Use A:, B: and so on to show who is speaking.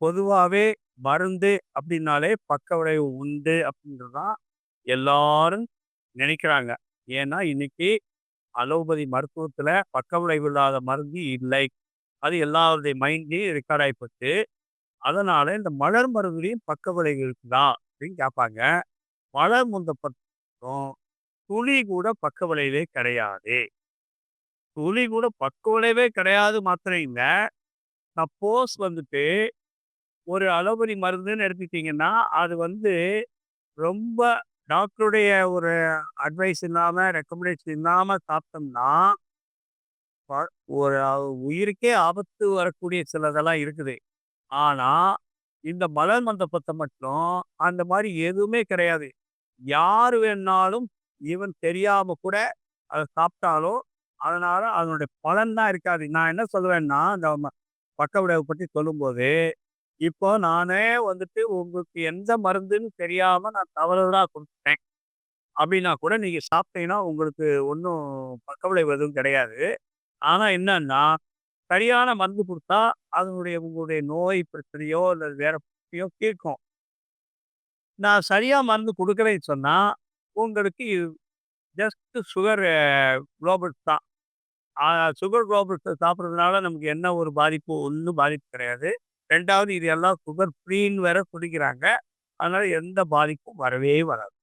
A: பொதுவாவே மருந்து அப்படின்னாலே பக்க விளைவு உண்டு அப்படின்றது தான் எல்லாரும் நினைக்கிறாங்க. ஏன்னா, இன்னைக்கு அலோபதி மருத்துவத்துல பக்க விளைவு இல்லாத மருந்து இல்லை. அது எல்லாருடைய மைண்ட்லயும் ரெக்கார்ட் ஆயிப்போச்சு. அதனால இந்த மலர் மருந்துலயும் பக்க விளைவு இருக்குதா? அப்படின்னு கேட்பாங்க. மலர் மருந்த பொறுத்தவரைக்கும் துளி கூட பக்க விளைவே கிடையாது. துளி கூட பக்க விளைவே கிடையாது மாத்திரம் இல்ல. சப்போஸ் வந்துட்டு ஒரு அலோபதி மருந்துன்னு எடுத்துக்கிட்டீங்கன்னா, அது வந்து ரொம்ப டாக்டருடைய ஒரு அட்வைஸ் இல்லாம, ரெக்கமெண்டேஷன் இல்லாம சாப்பிட்டோம்னா, ப ஒரு உயிருக்கே ஆபத்து வரக்கூடிய சிலதெல்லாம் இருக்குது. ஆனா, இந்த மலர் மந்தப்பத்த மட்டும் அந்த மாரி எதுவுமே கிடையாது. யாரு வேணாலும் ஈவன் தெரியாம கூட அத சாப்பிட்டாலும், அதனால அதனுடைய பலன் தான் இருக்காது. நான் என்ன சொல்லுவேன்னா, இந்த பக்க விளைவு பத்தி சொல்லும்போது இப்போ நானே வந்துட்டு உங்களுக்கு எந்த மருந்துன்னு தெரியாம நான் தவறுதலா குடுத்துட்டேன். அப்டின்னா கூட நீங்க சாப்பிட்டீங்கன்னா, உங்களுக்கு ஒண்ணும் பக்கவிளைவு எதுவும் கிடையாது. ஆனா என்னன்னா, சரியான மருந்து குடுத்தா, அதனுடைய உங்களுடைய நோய் பிரச்சனையோ, இல்ல வேற பிரச்சனையோ தீர்க்கும். நான் சரியா மருந்து குடுக்கலைன்னு சொன்னா, உங்களுக்கு ஜஸ்ட் சுகர் குளோபல்ஸ் தான். ஆ சுகர் குளோபல்ஸ சாப்பிடுறதுனால நமக்கு என்ன ஒரு பாதிப்பு? ஒண்ணும் பாதிப்பு கிடையாது. 2வது இது எல்லாம் சுகர் ஃப்ரீன்னு வேற சொல்லிக்கிறாங்க. அதனால எந்த பாதிப்பும் வரவே வராது.